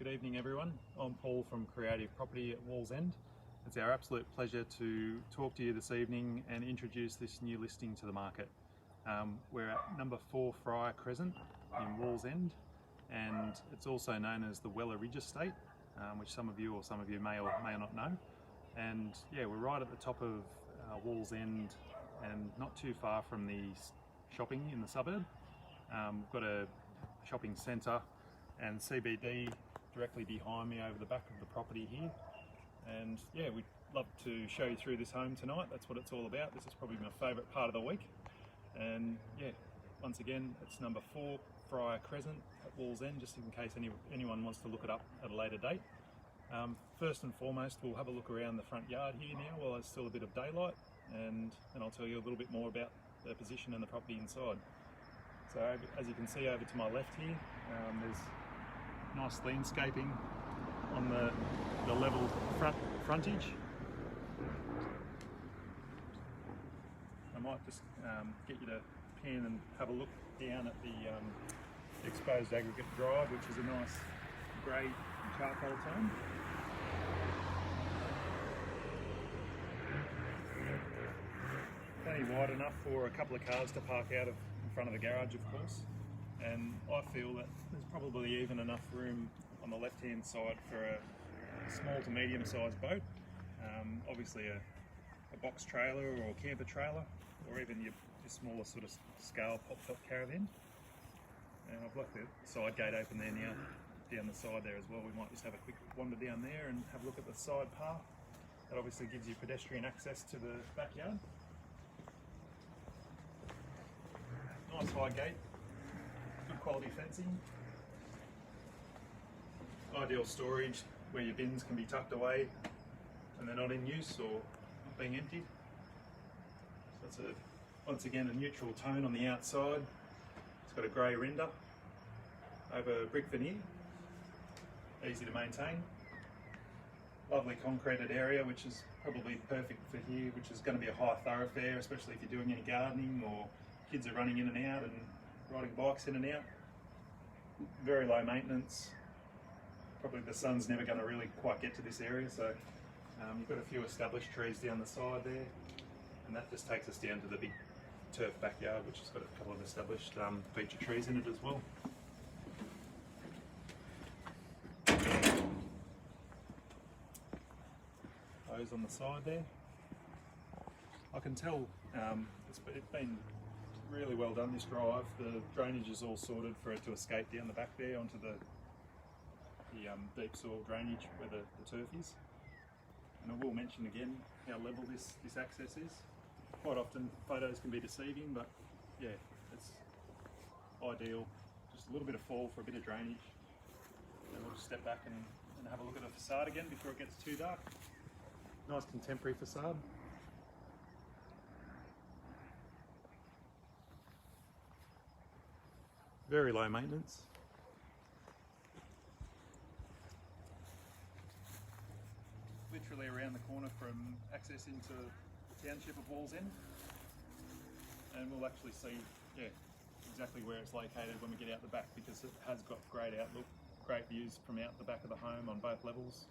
Good evening everyone. I'm Paul from Creative Property at Wallsend. It's our absolute pleasure to talk to you this evening and introduce this new listing to the market. We're at number 4 Fryar Crescent in Wallsend, and it's also known as the Weller Ridge Estate, which some of you may or may not know. And yeah, we're right at the top of Wallsend and not too far from the shopping in the suburb. We've got a shopping centre and CBD directly behind me over the back of the property here. And yeah, we'd love to show you through this home tonight. That's what it's all about. This is probably my favourite part of the week. And yeah, once again, it's number 4 Fryar Crescent at Wallsend, just in case anyone wants to look it up at a later date. First and foremost, we'll have a look around the front yard here now while there's still a bit of daylight, and then I'll tell you a little bit more about the position and the property inside. So as you can see over to my left here, there's nice landscaping on the level frontage. I might just get you to pan and have a look down at the exposed aggregate drive, which is a nice grey charcoal tone. Plenty wide enough for a couple of cars to park out of in front of the garage, of course. And I feel that there's probably even enough room on the left hand side for a small to medium sized boat. Obviously a box trailer or a camper trailer, or even your smaller sort of scale pop-top caravan. And I've left the side gate open there now, down the side there as well. We might just have a quick wander down there and have a look at the side path. That obviously gives you pedestrian access to the backyard. Nice high gate, good quality fencing. Ideal storage where your bins can be tucked away and they're not in use or not being emptied. So that's once again a neutral tone on the outside. It's got a grey render over brick veneer, easy to maintain. Lovely concreted area, which is probably perfect for here, which is going to be a high thoroughfare, especially if you're doing any gardening or kids are running in and out and riding bikes in and out. Very low maintenance. Probably the sun's never going to really quite get to this area, so you've got a few established trees down the side there, and that just takes us down to the big turf backyard, which has got a couple of established feature trees in it as well. Those on the side there. I can tell it's been really well done, this drive. The drainage is all sorted for it to escape down the back there onto the deep soil drainage where the turf is. And I will mention again how level this access is. Quite often photos can be deceiving, but yeah, it's ideal. Just a little bit of fall for a bit of drainage. And we'll just step back and have a look at the facade again before it gets too dark. Nice contemporary facade. Very low maintenance. Literally around the corner from access into the township of Wallsend. And we'll actually see, exactly where it's located when we get out the back, because it has got great outlook, great views from out the back of the home on both levels.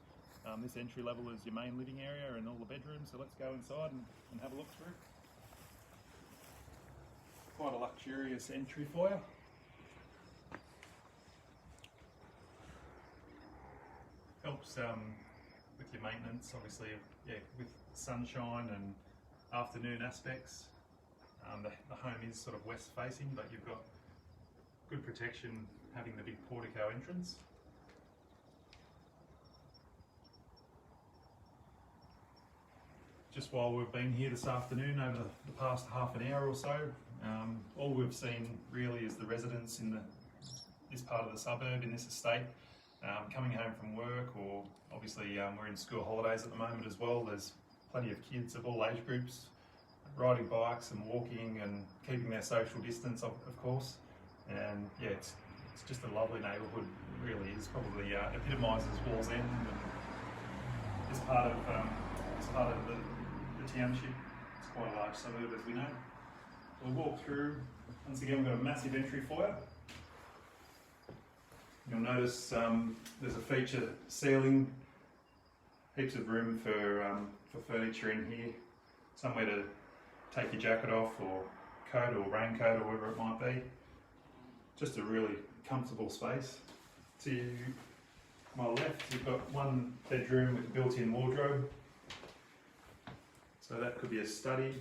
This entry level is your main living area and all the bedrooms, so let's go inside and have a look through. Quite a luxurious entry foyer. Helps with your maintenance, obviously, with sunshine and afternoon aspects. The home is sort of west facing, but you've got good protection having the big portico entrance. Just while we've been here this afternoon, over the past half an hour or so, all we've seen really is the residents in this part of the suburb, in this estate, coming home from work, or obviously we're in school holidays at the moment as well. There's plenty of kids of all age groups riding bikes and walking and keeping their social distance, of course. And yeah, it's just a lovely neighbourhood. It really is. Probably epitomises Wallsend and this part of the township. It's quite a large suburb, as we know. We'll walk through. Once again, we've got a massive entry foyer. You'll notice there's a feature ceiling, heaps of room for furniture in here, somewhere to take your jacket off or coat or raincoat or whatever it might be. Just a really comfortable space. To my left, you've got one bedroom with a built-in wardrobe. So that could be a study,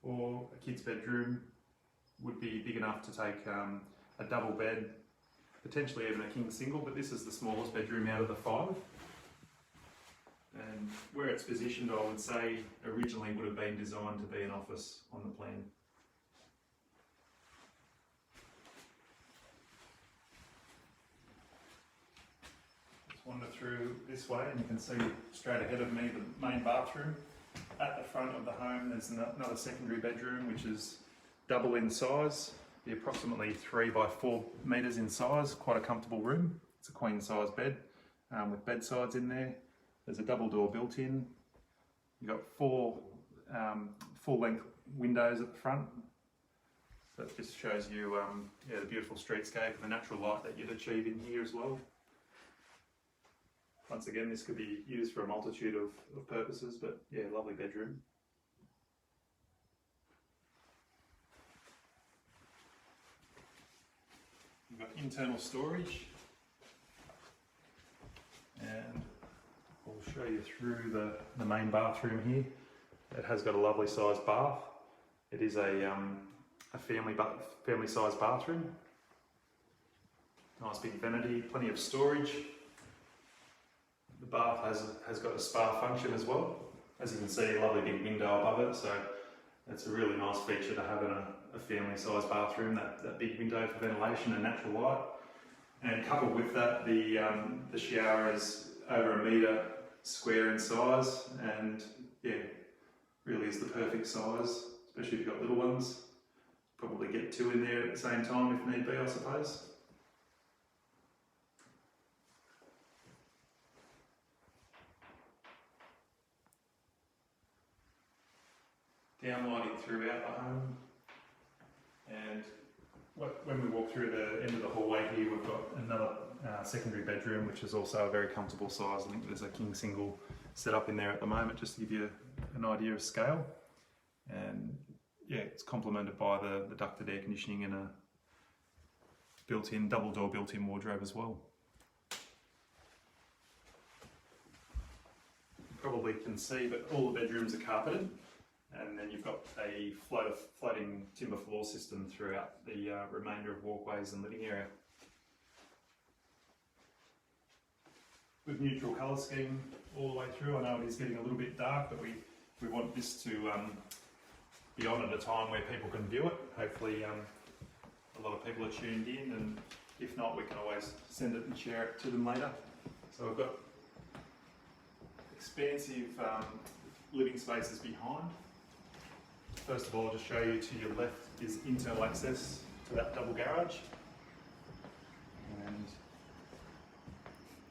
or a kid's bedroom would be big enough to take a double bed, potentially even a king single, but this is the smallest bedroom out of the 5. And where it's positioned, I would say originally would have been designed to be an office on the plan. Just wander through this way and you can see straight ahead of me the main bathroom. At the front of the home there's another secondary bedroom which is double in size, be approximately 3 by 4 metres in size, quite a comfortable room. It's a queen size bed with bedsides in there. There's a double door built in. You've got 4 full length windows at the front. So it just shows you the beautiful streetscape and the natural light that you'd achieve in here as well. Once again, this could be used for a multitude of purposes, but yeah, lovely bedroom. You've got internal storage, and I'll show you through the main bathroom here. It has got a lovely sized bath. It is a family sized bathroom. Nice big vanity, plenty of storage. The bath has got a spa function as well. As you can see, a lovely big window above it, so it's a really nice feature to have in a family sized bathroom, that big window for ventilation and natural light. And coupled with that, the shower is over 1 metre square in size, and yeah, really is the perfect size, especially if you've got little ones. Probably get 2 in there at the same time if need be, I suppose. Downlighting throughout the home, and when we walk through the end of the hallway here, we've got another secondary bedroom which is also a very comfortable size. I think there's a king single set up in there at the moment, just to give you an idea of scale. And yeah, it's complemented by the ducted air conditioning and a built-in double door built-in wardrobe as well. You probably can see, but all the bedrooms are carpeted. And then you've got a floating timber floor system throughout the remainder of walkways and living area. With neutral colour scheme all the way through. I know it is getting a little bit dark, but we want this to be on at a time where people can view it. Hopefully a lot of people are tuned in, and if not, we can always send it and share it to them later. So we've got expansive living spaces behind. First of all, I'll just show you to your left is internal access to that double garage. And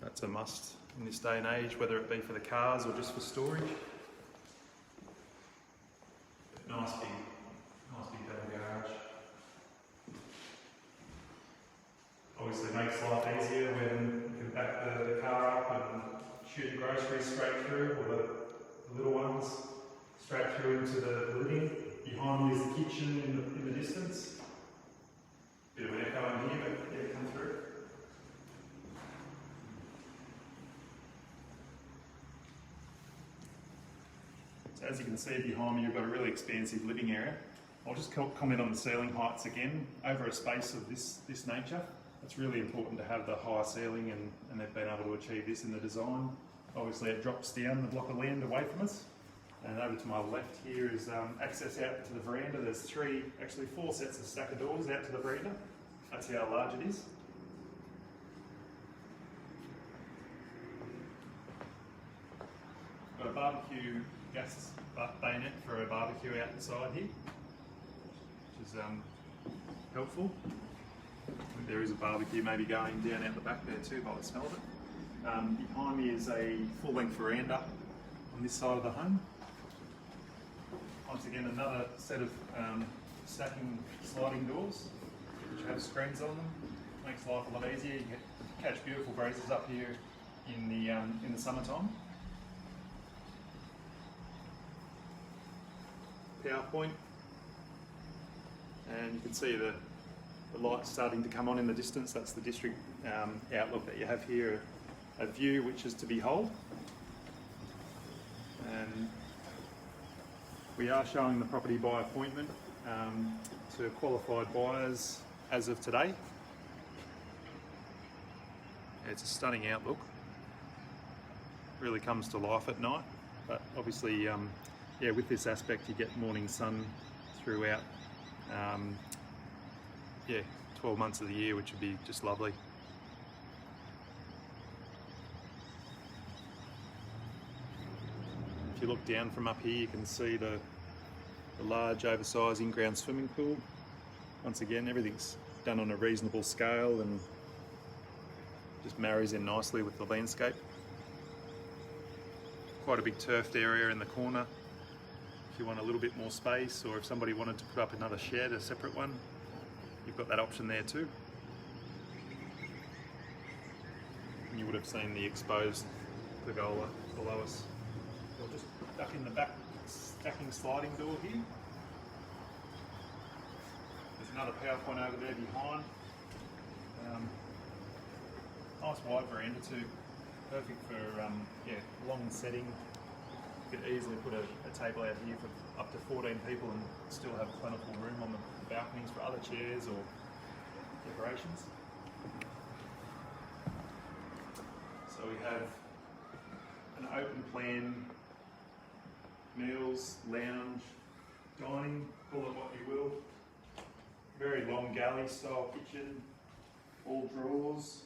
that's a must in this day and age, whether it be for the cars or just for storage. Nice big double garage. Obviously makes life easier when you can back the car up and shoot the groceries straight through, or the little ones straight through into the living. Behind me is the kitchen in the distance. Bit of an echo in here, but yeah, come through. So as you can see behind me, you've got a really expansive living area. I'll just comment on the ceiling heights again. Over a space of this nature, it's really important to have the high ceiling, and they've been able to achieve this in the design. Obviously it drops down the block of land away from us. And over to my left here is access out to the veranda. There's 4 sets of stacker doors out to the veranda. That's how large it is. Got a barbecue gas bayonet for a barbecue out the side here, which is helpful. I think there is a barbecue maybe going down out the back there too by the smell of it. Behind me is a full-length veranda on this side of the home. Once again, another set of stacking sliding doors which have screens on them. makes life a lot easier. You catch beautiful breezes up here in the summertime. Power point, and you can see the lights starting to come on in the distance. That's the district outlook that you have here, a view which is to behold. And we are showing the property by appointment to qualified buyers as of today. It's a stunning outlook. Really comes to life at night, but obviously, yeah, with this aspect, you get morning sun throughout. Yeah, 12 months of the year, which would be just lovely. If you look down from up here, you can see the large oversized in-ground swimming pool. Once again, everything's done on a reasonable scale and just marries in nicely with the landscape. Quite a big turfed area in the corner. If you want a little bit more space, or if somebody wanted to put up another shed, a separate one, you've got that option there too. And you would have seen the exposed pergola below us. We'll just duck in the back stacking sliding door here. There's another power point over there behind. Nice wide veranda too. Perfect for yeah, long setting. You could easily put a table out here for up to 14 people and still have plentiful room on the balconies for other chairs or decorations. So we have an open plan meals, lounge, dining, call it what you will. Very long galley style kitchen, all drawers.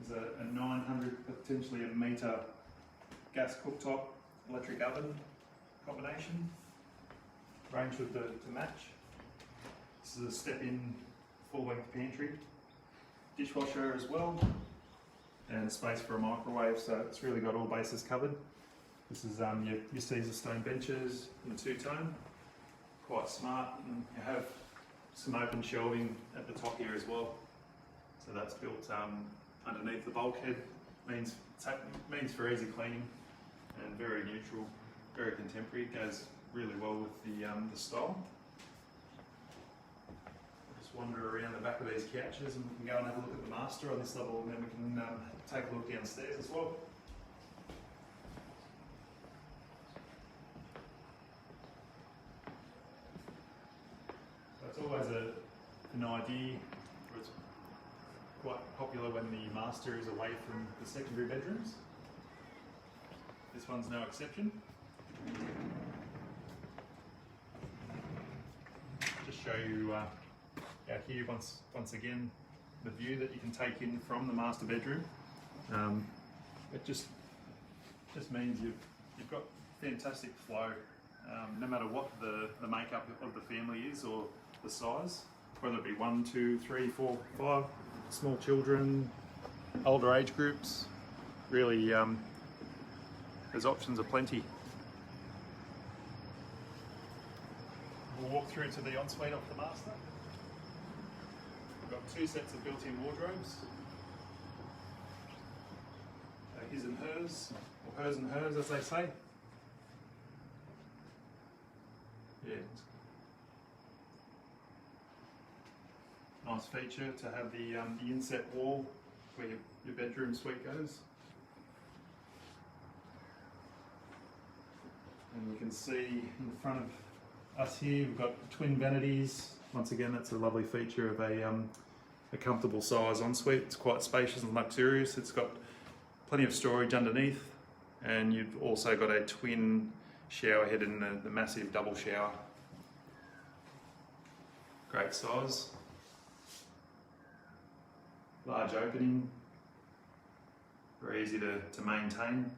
There's a 900, potentially a metre gas cooktop, electric oven combination, range with to match. This is a step-in full-length pantry, dishwasher as well, and space for a microwave, so it's really got all bases covered. This is your Caesar stone benches in two-tone, quite smart, and you have some open shelving at the top here as well. So that's built underneath the bulkhead, means for easy cleaning and very neutral, very contemporary. It goes really well with the style. I'll just wander around the back of these couches and we can go and have a look at the master on this level, and then we can take a look downstairs as well. So it's always an idea, or it's quite popular when the master is away from the secondary bedrooms. This one's no exception. Just show you out here once again the view that you can take in from the master bedroom. It just means you've got fantastic flow, no matter what the makeup of the family is or the size, whether it be 1, 2, 3, 4, 5, small children, older age groups. Really, there's options aplenty. We'll walk through to the ensuite of the master. We've got 2 sets of built-in wardrobes. His and hers, or hers and hers as they say. Yeah. Nice feature to have the inset wall where your bedroom suite goes. And we can see in front of us here, we've got twin vanities. Once again, that's a lovely feature of a comfortable size ensuite. It's quite spacious and luxurious. It's got plenty of storage underneath, and you've also got a twin shower head in the massive double shower. Great size. Large opening. Very easy to maintain.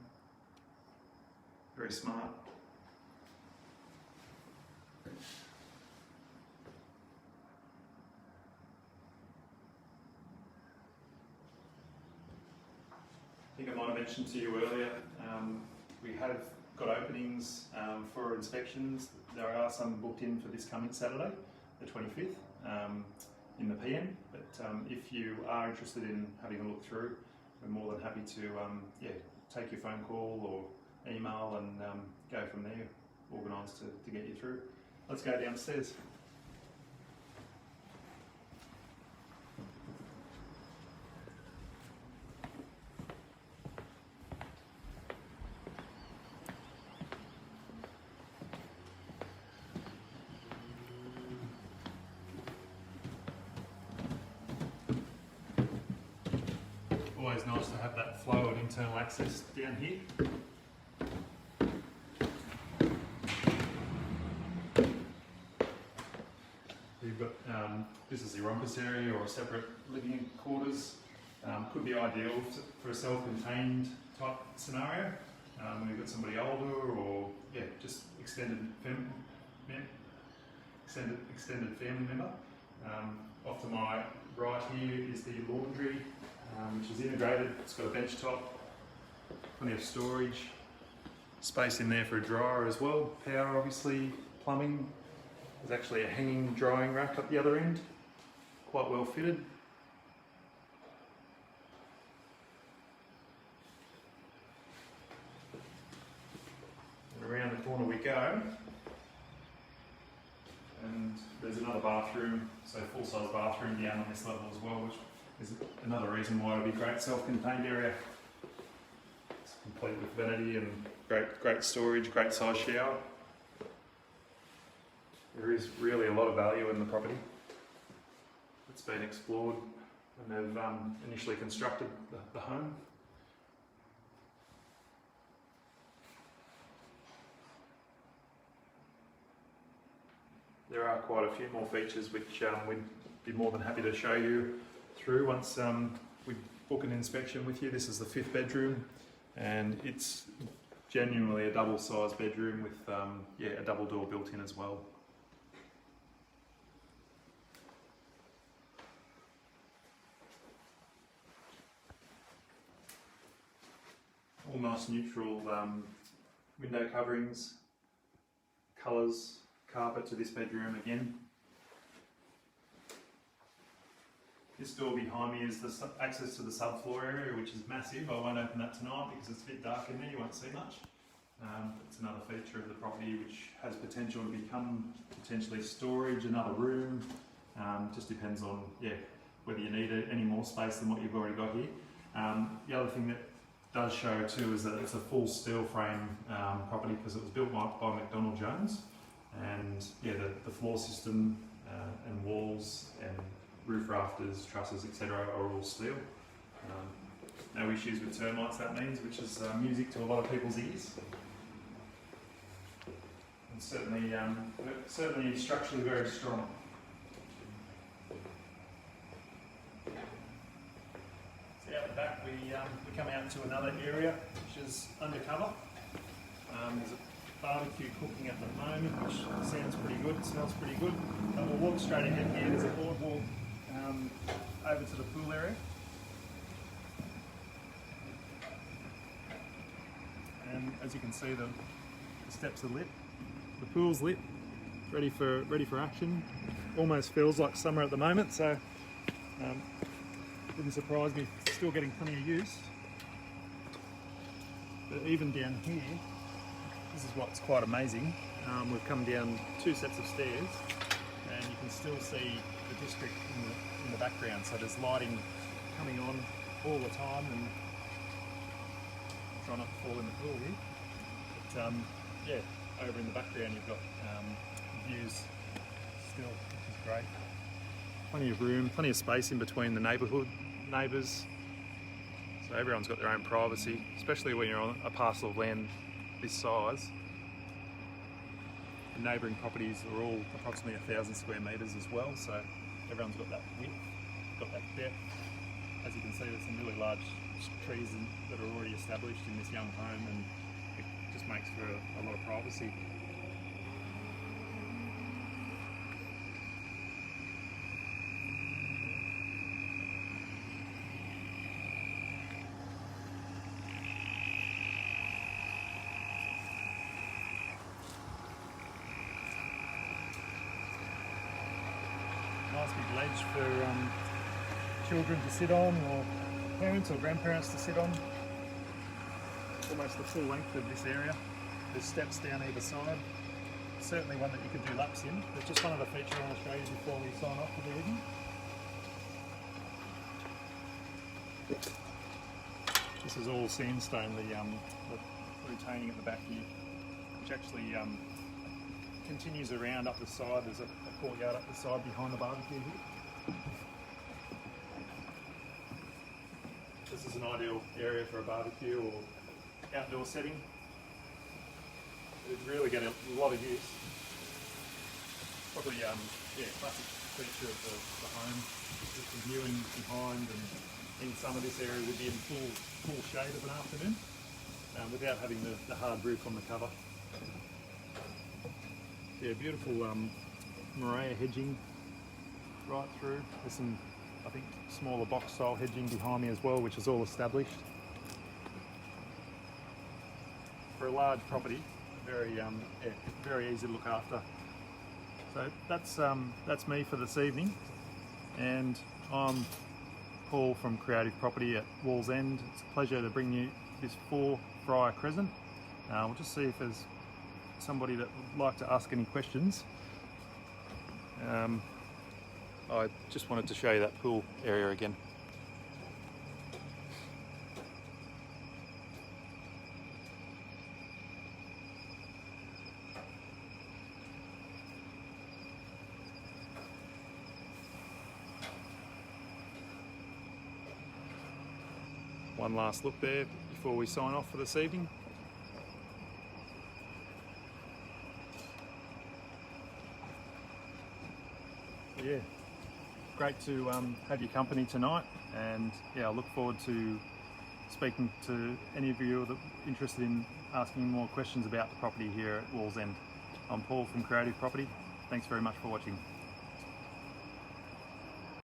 Very smart. I think I might have mentioned to you earlier, we have got openings for inspections. There are some booked in for this coming Saturday, the 25th, in the PM, but But if you are interested in having a look through, we're more than happy to take your phone call or email and go from there, organise to get you through. Let's go downstairs. Always nice to have that flow of internal access down here. You've got, this is the rumpus area or a separate living quarters. Could be ideal for a self-contained type scenario. When you've got somebody older or just extended family member. Off to my right here is the laundry, which is integrated. It's got a bench top, plenty of storage, space in there for a dryer as well. Power obviously, plumbing. There's actually a hanging drying rack up the other end, quite well fitted. And around the corner we go, and there's another bathroom, so full-size bathroom down on this level as well, which is another reason why it would be a great self-contained area. It's complete with vanity and great storage, great size shower. There is really a lot of value in the property. It's been explored when they've initially constructed the home. There are quite a few more features which we'd be more than happy to show you through once we book an inspection with you. This is the 5th bedroom, and it's genuinely a double-sized bedroom with a double door built in as well. All nice neutral window coverings, colours, carpet to this bedroom again. This door behind me is the access to the subfloor area, which is massive. I won't open that tonight because it's a bit dark in there, you won't see much. It's another feature of the property which has potential to become potentially storage, another room. Just depends on whether you need any more space than what you've already got here. The other thing that does show too is that it's a full steel frame property because it was built by McDonald Jones, and the floor system and walls and roof rafters, trusses, etc. are all steel. No issues with termites, that means, which is music to a lot of people's ears. And certainly structurally very strong. So out the back we come out to another area which is undercover. There's a barbecue cooking at the moment, which sounds pretty good, it smells pretty good. But we'll walk straight ahead here. There's a boardwalk over to the pool area. And as you can see, the steps are lit, the pool's lit, ready for action. Almost feels like summer at the moment, so wouldn't surprise me. Still getting plenty of use. But even down here, this is what's quite amazing. We've come down 2 sets of stairs, and you can still see the district in the background. So there's lighting coming on all the time, and try not to fall in the pool here. But over in the background you've got views still, which is great. Plenty of room, plenty of space in between the neighbours. So everyone's got their own privacy, especially when you're on a parcel of land this size. The neighbouring properties are all approximately 1,000 square metres as well, so everyone's got that width, got that depth. As you can see, there's some really large trees that are already established in this young home, and it just makes for a lot of privacy. Nice big ledge children to sit on, or parents or grandparents to sit on. Almost the full length of this area. There's steps down either side. Certainly one that you could do laps in. There's just one other feature I want to show you before we sign off for the evening. This is all sandstone, the retaining at the back here, which actually continues around up the side. There's a courtyard up the side behind the barbecue here. This is an ideal area for a barbecue or outdoor setting. It'd really get a lot of use. Probably, classic feature of the home. Just the view in behind, and in summer this area would be in full shade of an afternoon, without having the hard roof on the cover. Yeah, beautiful Morea hedging right through. There's some, I think, smaller box style hedging behind me as well, which is all established. For a large property, very easy to look after. So that's me for this evening, and I'm Paul from Creative Property at Wallsend. It's a pleasure to bring you this 4 Fryar Crescent. We'll just see if there's somebody that would like to ask any questions. I just wanted to show you that pool area again. One last look there before we sign off for this evening. Yeah, great to have your company tonight, and yeah, I look forward to speaking to any of you that are interested in asking more questions about the property here at Wallsend. I'm Paul from Creative Property. Thanks very much for watching.